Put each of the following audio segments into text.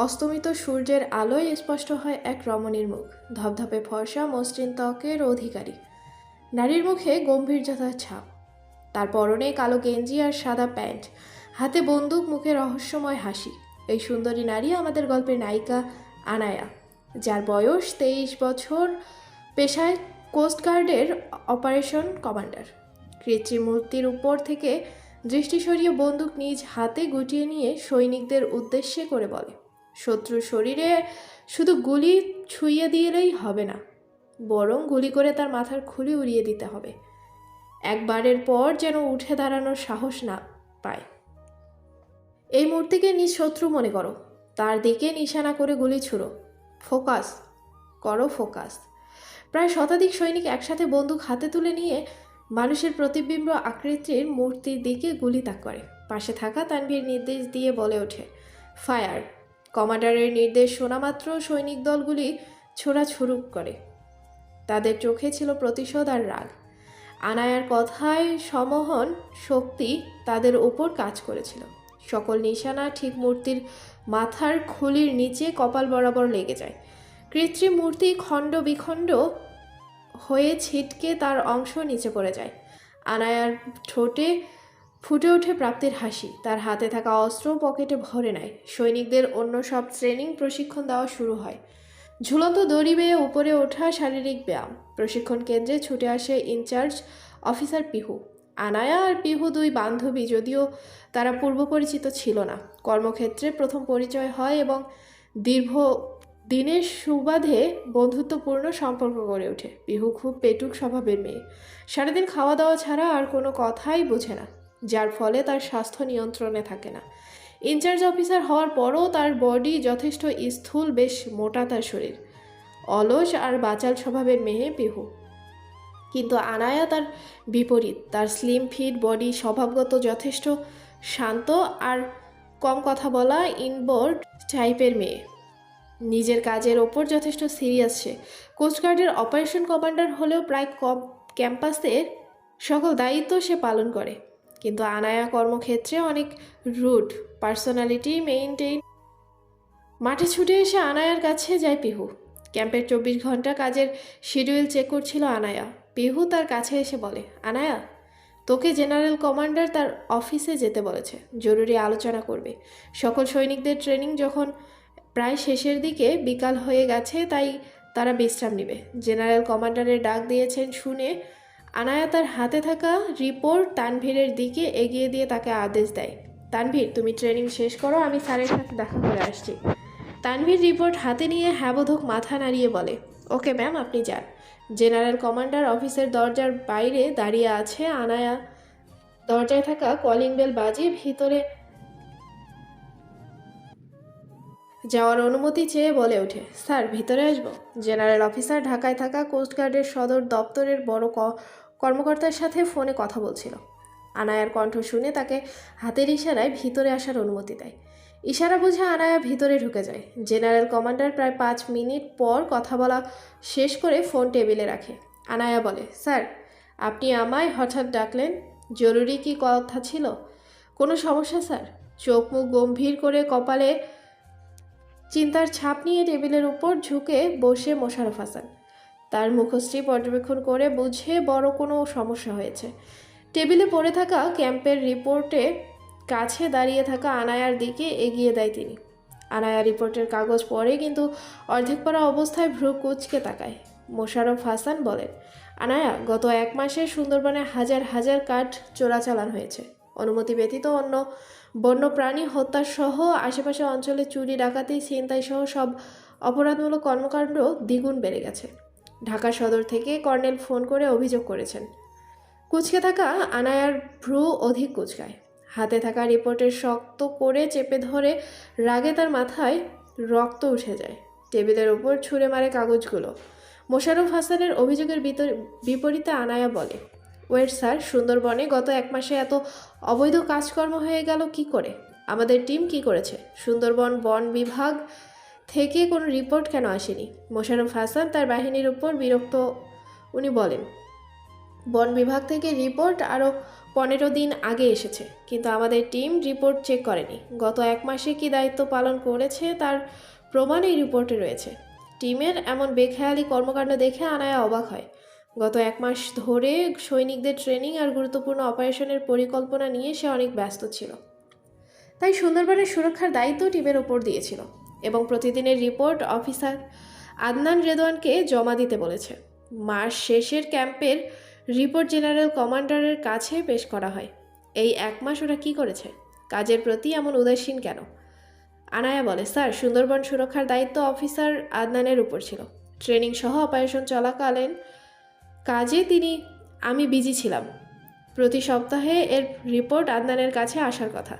অস্তমিত সূর্যের আলোয় স্পষ্ট হয় এক রমণীর মুখ, ধপধপে ফর্সা মসৃণ ত্বকের অধিকারী। নারীর মুখে গম্ভীর্যতার ছাপ। তার পরনে কালো গেঞ্জি আর সাদা প্যান্ট, হাতে বন্দুক, মুখে রহস্যময় হাসি। এই সুন্দরী নারী আমাদের গল্পের নায়িকা আনায়া, যার বয়স 23 বছর, পেশায় কোস্টগার্ডের অপারেশন কমান্ডার। কৃত্রিম মূর্তির উপর থেকে দৃষ্টি সরিয়ে বন্দুক নিজ হাতে গুটিয়ে নিয়ে সৈনিকদের উদ্দেশ্যে করে বলে, শত্রুর শরীরে শুধু গুলি ছুঁয়ে দিলেই হবে না, বরং গুলি করে তার মাথার খুলি উড়িয়ে দিতে হবে। একবারের পর যেন উঠে দাঁড়ানোর সাহস না পায়। এই মূর্তিকে নিজ শত্রু মনে করো, তার দিকে নিশানা করে গুলি ছুড়ো। ফোকাস করো, ফোকাস। প্রায় শতাধিক সৈনিক একসাথে বন্দুক হাতে তুলে নিয়ে মানুষের প্রতিবিম্ব আকৃতির মূর্তির দিকে গুলি তাক করে। পাশে থাকা তানভীর নির্দেশ দিয়ে বলে ওঠে, ফায়ার। কমান্ডারের নির্দেশ শোনা মাত্র সৈনিক দলগুলি ছোড়া শুরু করে। তাদের চোখে ছিল প্রতিশোধ আর রাগ। আনায়ার কথায় সমহন শক্তি তাদের উপর কাজ করেছিল। সকল নিশানা ঠিক মূর্তির মাথার খুলির নিচে কপাল বরাবর লেগে যায়। কৃত্রিম মূর্তি খণ্ড বিখণ্ড হয়ে ছিটকে তার অংশ নিচে পড়ে যায়। আনায়ার ঠোঁটে ফুটে ওঠে প্রাপ্তির হাসি। তার হাতে থাকা অস্ত্র পকেটে ভরে নেয়। সৈনিকদের অন্য সব ট্রেনিং প্রশিক্ষণ দেওয়া শুরু হয়। ঝুলন্ত দড়ি বেয়ে উপরে ওঠা, শারীরিক ব্যায়াম। প্রশিক্ষণ কেন্দ্রে ছুটে আসে ইনচার্জ অফিসার পিহু। আনায়া আর পিহু দুই বান্ধবী, যদিও তারা পূর্ব পরিচিত ছিল না। কর্মক্ষেত্রে প্রথম পরিচয় হয় এবং দীর্ঘ দিনের সুবাদে বন্ধুত্বপূর্ণ সম্পর্ক গড়ে ওঠে। পিহু খুব পেটুক স্বভাবের মেয়ে, সারাদিন খাওয়া দাওয়া ছাড়া আর কোনো কথাই বোঝে না, যার ফলে তার স্বাস্থ্য নিয়ন্ত্রণে থাকে না। ইনচার্জ অফিসার হওয়ার পরও তার বডি যথেষ্ট স্থূল, বেশ মোটা তার শরীর। অলস আর বাচাল স্বভাবের মেয়ে পিহু। কিন্তু আনায়া তার বিপরীত। তার স্লিম ফিট বডি, স্বভাবগত যথেষ্ট শান্ত আর কম কথা বলা ইনবোর্ড টাইপের মেয়ে। নিজের কাজের ওপর যথেষ্ট সিরিয়াস সে। কোস্টগার্ডের অপারেশন কমান্ডার হলেও প্রায় ক্যাম্পাসের সকল দায়িত্ব সে পালন করে। কিন্তু আনায়া কর্মক্ষেত্রে অনেক রুড পার্সোনালিটি মেইনটেইন। মাঠে ছুটে এসে আনায়ার কাছে যায় পিহু। ক্যাম্পের 24 ঘন্টা কাজের শিডিউল চেক করছিল আনায়া। পিহু তার কাছে এসে বলে, আনায়া, তোকে জেনারেল কমান্ডার তার অফিসে যেতে বলেছে, জরুরি আলোচনা করবে। সকল সৈনিকদের ট্রেনিং যখন প্রায় শেষের দিকে, বিকাল হয়ে গেছে, তাই তারা বিশ্রাম নেবে। জেনারেল কমান্ডারের ডাক দিয়েছেন শুনে আনায়া তার হাতে থাকা রিপোর্ট তানভীরের দিকে এগিয়ে দিয়ে তাকে আদেশ দেয়, তানভীর, তুমি ট্রেনিং শেষ করো, আমি স্যারের সাথে দেখা করে আসছি। তানভীর রিপোর্ট হাতে নিয়ে হ্যাবোধক মাথা নাড়িয়ে বলে, ওকে ম্যাম, আপনি যান। জেনারেল কমান্ডার অফিসের দরজার বাইরে দাঁড়িয়ে আছে। আনায়া দরজায় থাকা কলিং বেল বাজিয়ে ভিতরে যাওয়ার অনুমতি চেয়ে বলে ওঠে, স্যার, ভিতরে আসবো? জেনারেল অফিসার ঢাকায় থাকা কোস্টগার্ডের সদর দপ্তরের বড় কর্মকর্তার সাথে ফোনে কথা বলছিল। আনায়ার কণ্ঠ শুনে তাকে হাতের ইশারায় ভিতরে আসার অনুমতি দেয়। ইশারা বুঝে আনায়া ভিতরে ঢুকে যায়। জেনারেল কমান্ডার প্রায় 5 মিনিট পর কথা বলা শেষ করে ফোন টেবিলে রাখে। আনায়া বলে, স্যার, আপনি আমায় হঠাৎ ডাকলেন? জরুরি কি কথা ছিল? কোনো সমস্যা স্যার? চোখ মুখ গম্ভীর করে কপালে চিন্তার ছাপ নিয়ে টেবিলের উপর ঝুঁকে বসে মোশাররফ হাসান। তার মুখশ্রী পর্যবেক্ষণ করে বুঝে বড় কোনো সমস্যা হয়েছে। টেবিলে পড়ে থাকা ক্যাম্পের রিপোর্টে কাছে দাঁড়িয়ে থাকা আনায়ার দিকে এগিয়ে দেয় তিনি। আনায়া রিপোর্টের কাগজ পড়ে, কিন্তু অর্ধেক পড়া অবস্থায় ভ্রু কুঁচকে তাকায়। মোশাররফ হাসান বলেন, আনায়া, গত 1 মাসে সুন্দরবনে হাজার হাজার কাঠ চোরাচালান হয়েছে। অনুমতি ব্যতীত অন্য বন্য প্রাণী হত্যা সহ আশেপাশে অঞ্চলে চুরি, ডাকাতি, ছিনতাই সহ সব অপরাধমূলক কর্মকাণ্ড দ্বিগুণ বেড়ে গেছে। ঢাকা সদর থেকে কর্নেল ফোন করে অভিযোগ করেছেন। কুঁচকে থাকা আনায়ার ভ্রু অধিক কুঁচকায়। হাতে থাকা রিপোর্টের শক্ত করে চেপে ধরে রাগে তার মাথায় রক্ত উঠে যায়। টেবিলের ওপর ছুঁড়ে মারে কাগজগুলো। মোশাররফ হাসানের অভিযোগের বিপরীতে আনায়া বলে, ওয়েট স্যার, সুন্দরবনে গত 1 মাসে এত অবৈধ কাজকর্ম হয়ে গেল কি করে? আমাদের টিম কি করেছে? সুন্দরবন বন বিভাগ থেকে কোনো রিপোর্ট কেন আসেনি? মোশাররফ হাসান তার বাহিনীর উপর বিরক্ত। উনি বলেন, বন বিভাগ থেকে রিপোর্ট আরও 15 দিন আগে এসেছে, কিন্তু আমাদের টিম রিপোর্ট চেক করেনি। গত 1 মাসে কি দায়িত্ব পালন করেছে তার প্রমাণ এই রিপোর্টে রয়েছে। টিমের এমন বেখেয়ালি কর্মকাণ্ড দেখে আনায়া অবাক হয়। গত 1 মাস ধরে সৈনিকদের ট্রেনিং আর গুরুত্বপূর্ণ অপারেশনের পরিকল্পনা নিয়ে সে অনেক ব্যস্ত ছিল। তাই সুন্দরবনের সুরক্ষার দায়িত্ব টিমের ওপর দিয়েছিল এবং প্রতিদিনের রিপোর্ট অফিসার আদনান রেদওয়ানকে জমা দিতে বলেছে। মাস শেষের ক্যাম্পের রিপোর্ট জেনারেল কমান্ডারের কাছে পেশ করা হয়। এই 1 মাস ওরা কী করেছে? কাজের প্রতি এমন উদাসীন কেন? আনায়া বলে, স্যার, সুন্দরবন সুরক্ষার দায়িত্ব অফিসার আদনানের উপর ছিল। ট্রেনিং সহ অপারেশন চলাকালীন কাজে আমি বিজি ছিলাম। প্রতি সপ্তাহে এর রিপোর্ট আদনানের কাছে আসার কথা।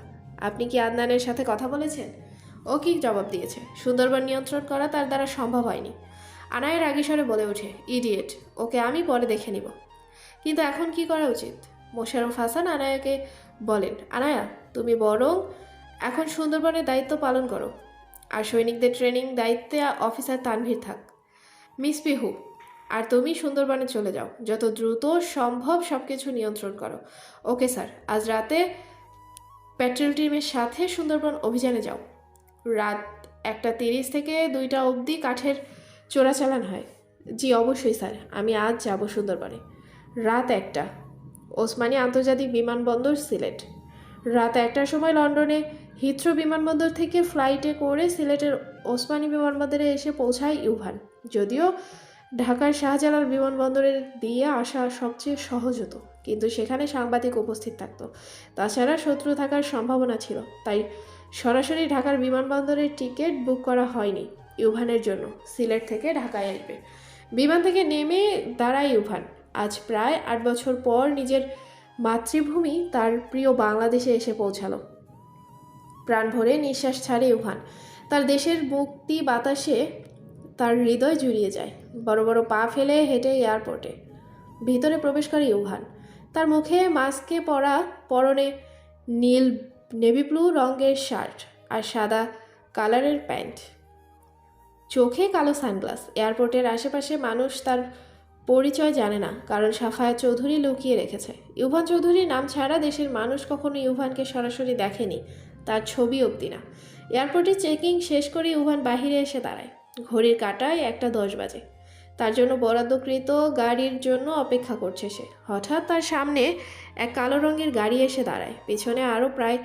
আপনি কি আদনানের সাথে কথা বলেছেন? ও কি জবাব দিয়েছে? সুন্দরবন নিয়ন্ত্রণ করা তার দ্বারা সম্ভব হয়নি। আনায়ের রাগী স্বরে বলে ওঠে, ইডিয়েট, ওকে আমি পরে দেখে নিব। কিন্তু এখন কি করা উচিত? মোশাররফ হাসান আনায়াকে বলেন, আনায়া, তুমি বরং এখন সুন্দরবনের দায়িত্ব পালন করো, আর সৈনিকদের ট্রেনিং দায়িত্বে অফিসার তানভীর থাক। মিস পিহু, আর তুমি সুন্দরবনে চলে যাও, যত দ্রুত সম্ভব সব কিছু নিয়ন্ত্রণ করো। ওকে স্যার, আজ রাতে পেট্রোল টিমের সাথে সুন্দরবন অভিযানে যাও। রাত 1:30 থেকে 2টা অবধি কাঠের চোরাচালান হয়। জি অবশ্যই স্যার, আমি আজ যাব সুন্দরবনে। রাত 1টা, ওসমানী আন্তর্জাতিক বিমানবন্দর, সিলেট। রাত 1টার সময় লন্ডনে হিথ্রো বিমানবন্দর থেকে ফ্লাইটে করে সিলেটের ওসমানী বিমানবন্দরে এসে পৌঁছায় ইউভান। যদিও ঢাকার শাহজালাল বিমানবন্দরে দিয়ে আসা সবচেয়ে সহজ হতো, কিন্তু সেখানে সাংবাদিক উপস্থিত থাকতো। তাছাড়া শত্রু থাকার সম্ভাবনা ছিল, তাই সরাসরি ঢাকার বিমানবন্দরের টিকিট বুক করা হয়নি ইউভানের জন্য। সিলেট থেকে ঢাকায় আসবে। বিমান থেকে নেমে দাঁড়ায় ইউভান। আজ প্রায় 8 বছর পর নিজের মাতৃভূমি, তার প্রিয় বাংলাদেশে এসে পৌঁছালো। প্রাণ ভরে নিঃশ্বাস ছাড়ে ইউভান। তার দেশের মুক্তি বাতাসে তার হৃদয় জুড়িয়ে যায়। বড় বড় পা ফেলে হেঁটে এয়ারপোর্টে ভিতরে প্রবেশ করে ইউভান। তার মুখে মাস্কে পরা, পরনে নীল নেভি ব্লু রঙের শার্ট আর সাদা কালারের প্যান্ট, চোখে কালো সানগ্লাস। এয়ারপোর্টের আশেপাশে মানুষ তার পরিচয় জানে না, কারণ সাফায়াত চৌধুরী লুকিয়ে রেখেছে। ইউভান চৌধুরীর নাম ছাড়া দেশের মানুষ কখনো ইউভানকে সরাসরি দেখেনি, তার ছবি অবধি না। এয়ারপোর্টে চেকিং শেষ করে ইউভান বাহিরে এসে দাঁড়ায়। ঘড়ির কাঁটায় 1:10 বাজে। তার জন্য বরাদ্দকৃত গাড়ির জন্য অপেক্ষা করছে সে। হঠাৎ তার সামনে এক কালো রঙের গাড়ি এসে দাঁড়ায়। পেছনে আরও প্রায়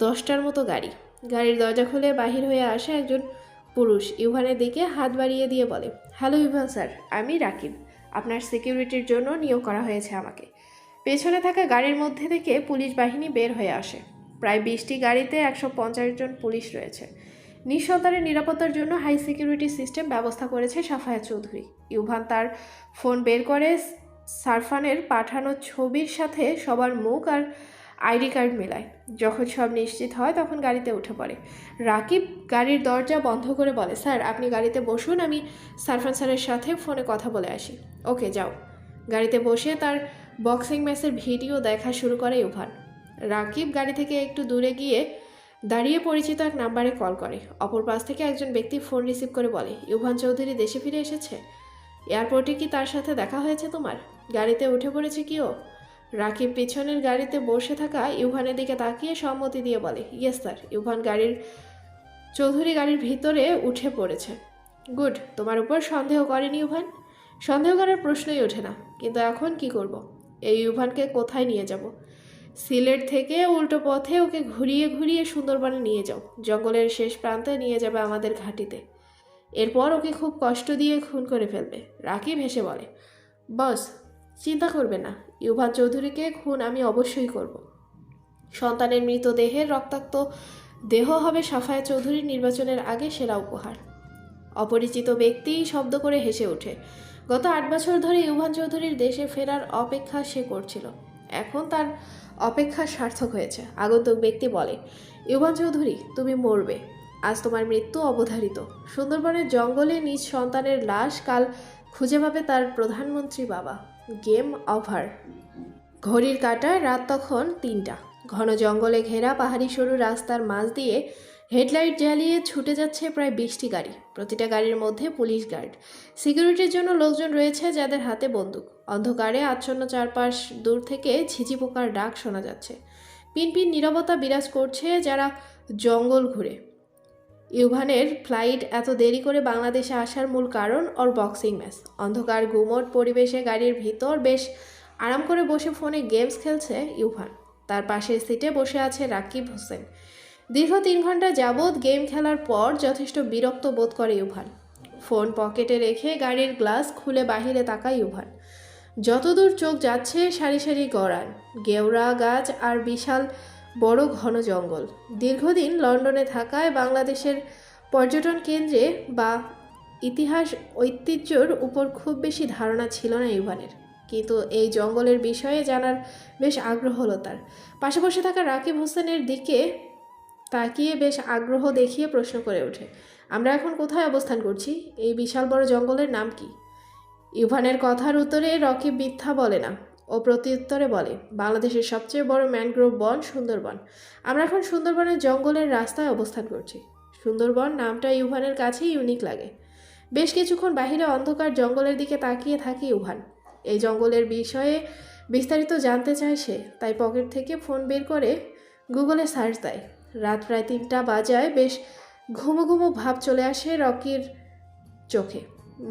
10টার মতো গাড়ি। গাড়ির দরজা খুলে বাহির হয়ে আসে একজন পুরুষ। ইউভানের দিকে হাত বাড়িয়ে দিয়ে বলে, হ্যালো ইউভান স্যার, আমি রাকিব। আপনার সিকিউরিটির জন্য নিয়োগ করা হয়েছে আমাকে। পেছনে থাকা গাড়ির মধ্যে থেকে পুলিশ বাহিনী বের হয়ে আসে। প্রায় 20টি গাড়িতে 150 জন পুলিশ রয়েছে। নিঃসন্তানের নিরাপত্তার জন্য হাই সিকিউরিটি সিস্টেম ব্যবস্থা করেছে সাফায়াত চৌধুরী। ইউভান তার ফোন বের করে সারফানের পাঠানো ছবির সাথে সবার মুখ আর আইডি কার্ড মেলায়। যখন সব নিশ্চিত হয় তখন গাড়িতে উঠে পড়ে। রাকিব গাড়ির দরজা বন্ধ করে বলে, স্যার আপনি গাড়িতে বসুন, আমি সারফান স্যারের সাথে ফোনে কথা বলে আসি। ওকে যাও। গাড়িতে বসে তার বক্সিং ম্যাচের ভিডিও দেখা শুরু করে ইউভান। রাকিব গাড়ি থেকে একটু দূরে গিয়ে দাঁড়িয়ে পরিচিত এক নাম্বারে কল করে। অপর পাশ থেকে একজন ব্যক্তি ফোন রিসিভ করে বলে, ইউভান চৌধুরী দেশে ফিরে এসেছে। এয়ারপোর্টে কি তার সাথে দেখা হয়েছে তোমার? গাড়িতে উঠে পড়েছে কি ও? রাকিব পিছনের গাড়িতে বসে থাকা ইউভানের দিকে তাকিয়ে সম্মতি দিয়ে বলে, ইয়েস স্যার। ইউভান চৌধুরী গাড়ির ভিতরে উঠে পড়েছে। গুড, তোমার উপর সন্দেহ করেনি ইউভান? সন্দেহ করার প্রশ্নই ওঠে না। কিন্তু এখন কি করব? এই ইউভানকে কোথায় নিয়ে যাব? সিলেট থেকে উল্টো পথে ওকে ঘুরিয়ে ঘুরিয়ে সুন্দরবনে নিয়ে যাও। জঙ্গলের শেষ প্রান্তে নিয়ে যাবে আমাদের ঘাঁটিতে। এরপর ওকে খুব কষ্ট দিয়ে খুন করে ফেলবে। রাকিব হেসে বলে, বস চিন্তা করবে না, ইউভান চৌধুরীকে খুন আমি অবশ্যই করব। সন্তানের মৃতদেহের রক্তাক্ত দেহ হবে সাফায়াত চৌধুরীর নির্বাচনের আগে সেরা উপহার। অপরিচিত ব্যক্তি শব্দ করে হেসে ওঠে। গত 8 বছর ধরে ইউভান চৌধুরীর দেশে ফেরার অপেক্ষা সে করছিল। এখন তার অপেক্ষা সার্থক হয়েছে। আগন্তুক ব্যক্তি বলে, ইউভান চৌধুরী, তুমি মরবে। আজ তোমার মৃত্যু অবধারিত। সুন্দরবনের জঙ্গলে নিজ সন্তানের লাশ কাল খুঁজে পাবে তার প্রধানমন্ত্রী বাবা। Game over. ঘড়ির কাঁটায় রাত তখন 3টা। ঘন জঙ্গলে ঘেরা পাহাড়ি সরু রাস্তার মাঝ দিয়ে হেডলাইট জ্বালিয়ে ছুটে যাচ্ছে প্রায় 20টি গাড়ি। প্রতিটা গাড়ির মধ্যে পুলিশ গার্ড, সিকিউরিটির জন্য লোকজন রয়েছে যাদের হাতে বন্দুক। অন্ধকারে আচ্ছন্ন চারপাশ, দূর থেকে ঝিঝি পোকার ডাক শোনা যাচ্ছে। পিনপিন নীরবতা বিরাজ করছে যারা জঙ্গল ঘুরে। ইউভানের ফ্লাইট এত দেরি করে বাংলাদেশে আসার মূল কারণ ওর বক্সিং ম্যাচ। অন্ধকার গুমট পরিবেশে গাড়ির ভিতর বেশ আরাম করে বসে ফোনে গেমস খেলছে ইউভান। তার পাশের সিটে বসে আছে রাকিব হোসেন। দীর্ঘ 3 ঘন্টা যাবৎ গেম খেলার পর যথেষ্ট বিরক্ত বোধ করে ইউভান। ফোন পকেটে রেখে গাড়ির গ্লাস খুলে বাহিরে তাকায় ইউভান। যতদূর চোখ যাচ্ছে সারি সারি গড়ান, গেওড়া গাছ আর বিশাল বড় ঘন জঙ্গল। দীর্ঘদিন লন্ডনে থাকায় বাংলাদেশের পর্যটন কেন্দ্রে বা ইতিহাস ঐতিহ্যর উপর খুব বেশি ধারণা ছিল না ইউভানের। কিন্তু এই জঙ্গলের বিষয়ে জানার বেশ আগ্রহ হলো তার। পাশে বসে থাকা রাকিব হোসেনের দিকে তাকিয়ে বেশ আগ্রহ দেখিয়ে প্রশ্ন করে ওঠে, আমরা এখন কোথায় অবস্থান করছি? এই বিশাল বড় জঙ্গলের নাম কি? ইউভানের কথার উত্তরে রকিব মিথ্যা বলে না। ও প্রত্যুত্তরে বলে, বাংলাদেশের সবচেয়ে বড় ম্যানগ্রোভ বন সুন্দরবন। আমরা এখন সুন্দরবনের জঙ্গলের রাস্তায় অবস্থান করছি। সুন্দরবন নামটা ইউভানের কাছে ইউনিক লাগে। বেশ কিছুক্ষণ বাহিরে অন্ধকার জঙ্গলের দিকে তাকিয়ে থাকে ইউভান। এই জঙ্গলের বিষয়ে বিস্তারিত জানতে চায় সে, তাই পকেট থেকে ফোন বের করে গুগলে সার্চ দেয়। রাত প্রায় 3টা বাজায়। বেশ ঘুমো ঘুমো ভাব চলে আসে রকির চোখে।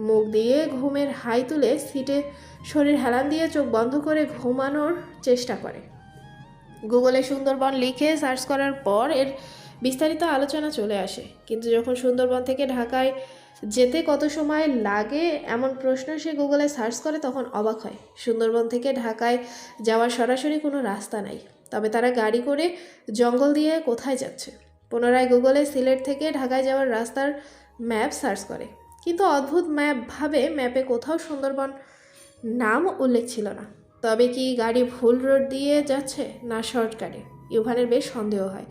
মুখ দিয়ে ঘুমের হাই তুলে সিটে শরীর হেলান দিয়ে চোখ বন্ধ করে ঘুমানোর চেষ্টা করে। গুগলে সুন্দরবন লিখে সার্চ করার পর এর বিস্তারিত আলোচনা চলে আসে। কিন্তু যখন সুন্দরবন থেকে ঢাকায় যেতে কত সময় লাগে এমন প্রশ্ন সে গুগলে সার্চ করে, তখন অবাক হয়। সুন্দরবন থেকে ঢাকায় যাওয়ার সরাসরি কোনো রাস্তা নাই। তবে তারা গাড়ি করে জঙ্গল দিয়ে কোথায় যাচ্ছে? পুনরায় গুগলে সিলেট থেকে ঢাকায় যাওয়ার রাস্তার ম্যাপ সার্চ করে, কিন্তু অদ্ভুত ম্যাপে কোথাও সুন্দরবন নাম উল্লেখ ছিল না। তবে কি গাড়ি ভুল রোড দিয়ে যাচ্ছে না শর্টকাটে? ইউভানের বেশ সন্দেহ হয়।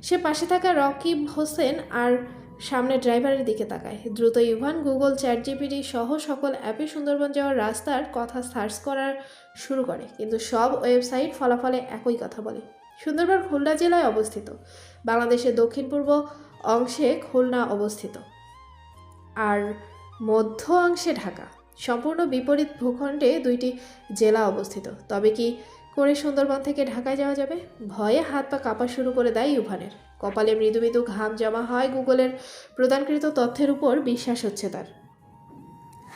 সে পাশে থাকা রকিব হোসেন আর সামনে ড্রাইভারের দিকে তাকায়। দ্রুত ইউভান গুগল, চ্যাটজিপিটি সহ সকল অ্যাপে সুন্দরবন যাওয়ার রাস্তার কথা সার্চ করা শুরু করে, কিন্তু সব ওয়েবসাইট ফলাফলে একই কথা বলে। সুন্দরবন খুলনা জেলায় অবস্থিত। বাংলাদেশের দক্ষিণ পূর্ব অংশে খুলনা অবস্থিত আর মধ্য অংশে ঢাকা। সম্পূর্ণ বিপরীত ভূখণ্ডে 2টি জেলা অবস্থিত। তবে কি করে সুন্দরবন থেকে ঢাকায় যাওয়া যাবে? ভয়ে হাত পা কাঁপা শুরু করে দেয় ইউভানের। কপালে মৃদু মৃদু ঘাম জমা হয়। গুগলের প্রদানকৃত তথ্যের উপর বিশ্বাস হচ্ছে তার।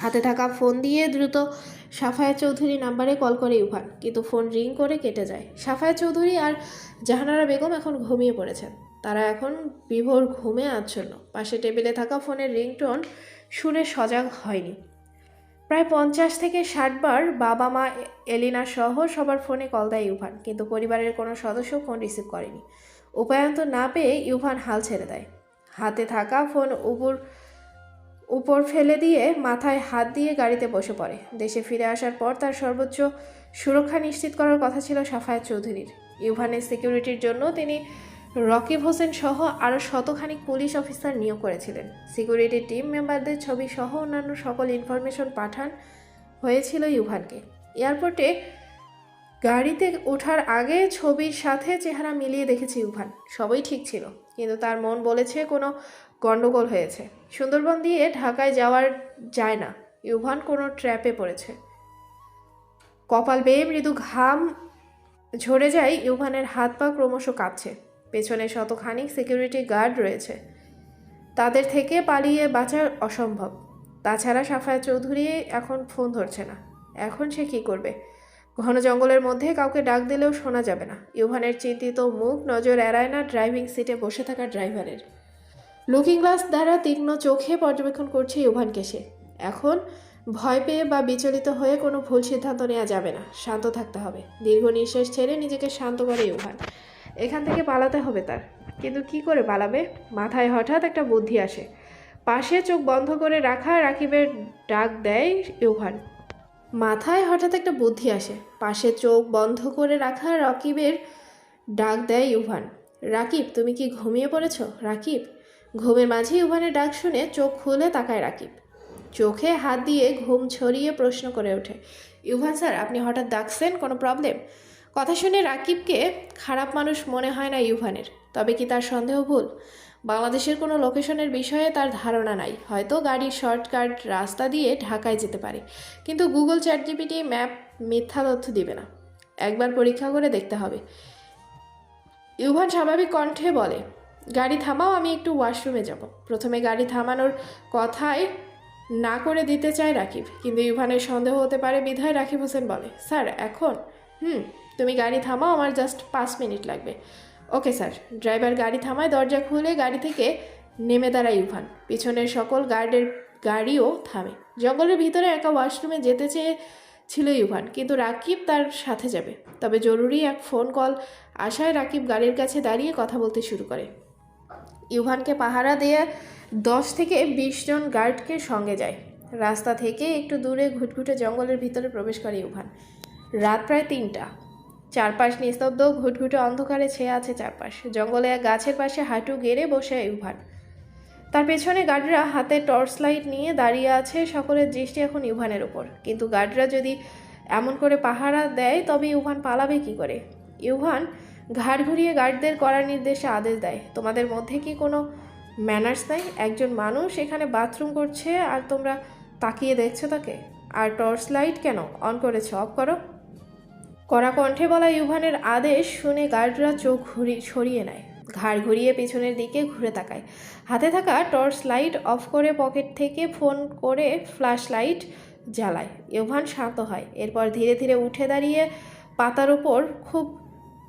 হাতে থাকা ফোন দিয়ে দ্রুত সাফায়া চৌধুরী নাম্বারে কল করে ইউভান, কিন্তু ফোন রিং করে কেটে যায়। সাফায়া চৌধুরী আর জাহানারা বেগম এখন ঘুমিয়ে পড়েছেন। তারা এখন বিভোর ঘুমে আচ্ছন্ন। পাশে টেবিলে থাকা ফোনের রিংটোন শুনে সজাগ হয়নি। প্রায় 50 থেকে 60 বার বাবা মা, এলিনা সহ সবার ফোনে কল দেয় ইউভান, কিন্তু পরিবারের কোনো সদস্য ফোন রিসিভ করেনি। উপায়ন্ত না পেয়ে ইউভান হাল ছেড়ে দেয়। হাতে থাকা ফোন উপর ফেলে দিয়ে মাথায় হাত দিয়ে গাড়িতে বসে পড়ে। দেশে ফিরে আসার পর তার সর্বোচ্চ সুরক্ষা নিশ্চিত করার কথা ছিল সাফায়াত চৌধুরীর। ইউভানের সিকিউরিটির জন্য তিনি রকিব হোসেন সহ আরও শতখানিক পুলিশ অফিসার নিয়োগ করেছিলেন। সিকিউরিটি টিম মেম্বারদের ছবি সহ অন্যান্য সকল ইনফরমেশন পাঠান হয়েছিল ইউভানকে। এয়ারপোর্টে গাড়িতে ওঠার আগে ছবির সাথে চেহারা মিলিয়ে দেখেছে ইউভান। সবই ঠিক ছিল, কিন্তু তার মন বলেছে কোনো গণ্ডগোল হয়েছে। সুন্দরবন দিয়ে ঢাকায় যাওয়ার যায় না। ইউভান কোনো ট্র্যাপে পড়েছে। কপাল বেয়ে মৃদু ঘাম ঝরে যায় ইউভানের। হাত পা ক্রমশ কাঁপছে। পেছনে শতখানিক সিকিউরিটি গার্ড রয়েছে। তাদের থেকে পালিয়ে বাঁচা অসম্ভব। তাছাড়া সাফায়া চৌধুরী এখন ফোন ধরছে না। এখন সে কী করবে? ঘন জঙ্গলের মধ্যে কাউকে ডাক দিলেও শোনা যাবে না। ইউভানের চিন্তিত মুখ নজর এড়ায় না ড্রাইভিং সিটে বসে থাকা ড্রাইভারের। লুকিং গ্লাস দ্বারা তীক্ষ্ণ চোখে পর্যবেক্ষণ করছে ইউভানকে সে। এখন ভয় পেয়ে বা বিচলিত হয়ে কোনো ভুল সিদ্ধান্ত নেওয়া যাবে না। শান্ত থাকতে হবে। দীর্ঘ নিঃশ্বাস ছেড়ে নিজেকে শান্ত করে ইউভান। এখান থেকে পালাতে হবে তার, কিন্তু কি করে পালাবে? মাথায় হঠাৎ একটা বুদ্ধি আসে। পাশে চোখ বন্ধ করে রাখা রাকিবের ডাক দেয় ইউভান। মাথায় হঠাৎ একটা বুদ্ধি আসে। পাশে চোখ বন্ধ করে রাখা রাকিবের ডাক দেয় ইউভান। রাকিব, তুমি কি ঘুমিয়ে পড়েছ? রাকিব। ঘুমের মাঝে ইউভানের ডাক শুনে চোখ খুলে তাকায় রাকিব। চোখে হাত দিয়ে ঘুম ছড়িয়ে প্রশ্ন করে ওঠে, ইউভান স্যার, আপনি হঠাৎ ডাকছেন? কোনো প্রবলেম? কথা শুনে রাকিবকে খারাপ মানুষ মনে হয় না ইউভানের। তবে কি তার সন্দেহ ভুল? বাংলাদেশের কোনো লোকেশনের বিষয়ে তার ধারণা নাই, হয়তো গাড়ির শর্টকাট রাস্তা দিয়ে ঢাকায় যেতে পারে, কিন্তু গুগল চ্যাটজিপিটি ম্যাপ মিথ্যা তথ্য দিবে না, একবার পরীক্ষা করে দেখতে হবে। ইউভান স্বাভাবিক কণ্ঠে বলে, গাড়ি থামাও, আমি একটু ওয়াশরুমে যাব। প্রথমে গাড়ি থামানোর কথাই না করে দিতে চায় রাকিব, কিন্তু ইউভানের সন্দেহ হতে পারে বিধায় রাকিব হোসেন বলে, স্যার এখন? তুমি গাড়ি থামাও, আমার জাস্ট 5 মিনিট লাগবে। Okay sir. ড্রাইভার গাড়ি থামায়, দরজা খুলে গাড়ি থেকে নেমে দাঁড়ায় ইউভান। পিছনের সকল গার্ডের গাড়িও থামে। জঙ্গলের ভিতরে একা ওয়াশরুমে যেতে চেয়েছিল ইউভান, কিন্তু রাকিব তার সাথে যাবে। তবে জরুরি এক ফোন কল আসায় রাকিব গাড়ির কাছে দাঁড়িয়ে কথা বলতে শুরু করে। ইউভানকে পাহারা দিয়ে 10 থেকে 20 জন গার্ডকে সঙ্গে যায়। রাস্তা থেকে একটু দূরে ঘুটঘুটে জঙ্গলের ভিতরে প্রবেশ করে ইউভান। রাত প্রায় 3টা। চারপাশ নিস্তব্ধ, ঘুটঘুটে অন্ধকারে ছেয়ে আছে চারপাশ। জঙ্গলে এক গাছের পাশে হাঁটু গেড়ে বসে ইউভান। তার পেছনে গার্ডরা হাতে টর্চ লাইট নিয়ে দাঁড়িয়ে আছে। সকলের দৃষ্টি এখন ইউভানের ওপর। কিন্তু গার্ডরা যদি এমন করে পাহারা দেয় তবে ইউভান পালাবে কি করে? ইউভান ঘাড় ঘুরিয়ে গার্ডদের করার নির্দেশে আদেশ দেয়, তোমাদের মধ্যে কি কোনো ম্যানার্স নাই? একজন মানুষ এখানে বাথরুম করছে আর তোমরা তাকিয়ে দেখছো তাকে? আর টর্চ লাইট কেন অন করেছো? অফ করো। কড়া কণ্ঠে বলা ইউভানের আদেশ শুনে গার্ডরা চোখ সরিয়ে নেয়, ঘাড় ঘুরিয়ে পেছনের দিকে ঘুরে তাকায়। হাতে থাকা টর্চ লাইট অফ করে পকেট থেকে ফোন করে ফ্ল্যাশ লাইট জ্বালায়। ইউভান শান্ত হয়। এরপর ধীরে ধীরে উঠে দাঁড়িয়ে পাতার ওপর খুব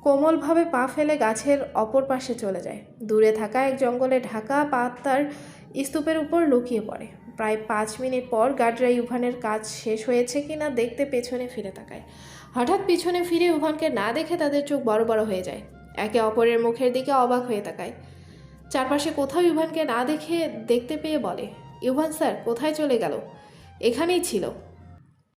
কোমলভাবে পা ফেলে গাছের অপর পাশে চলে যায়। দূরে থাকা এক জঙ্গলে ঢাকা পাতার স্তূপের উপর লুকিয়ে পড়ে। প্রায় 5 মিনিট পর গার্ডরা ইউভানের কাজ শেষ হয়েছে কিনা দেখতে পেছনে ফিরে তাকায়। হঠাৎ পিছনে ফিরে ইউভানকে না দেখে তাদের চোখ বড় বড় হয়ে যায়। একে অপরের মুখের দিকে অবাক হয়ে তাকায়। চারপাশে কোথাও ইউভানকে না দেখে দেখতে পেয়ে বলে, ইউভান স্যার কোথায় চলে গেল? এখানেই ছিল।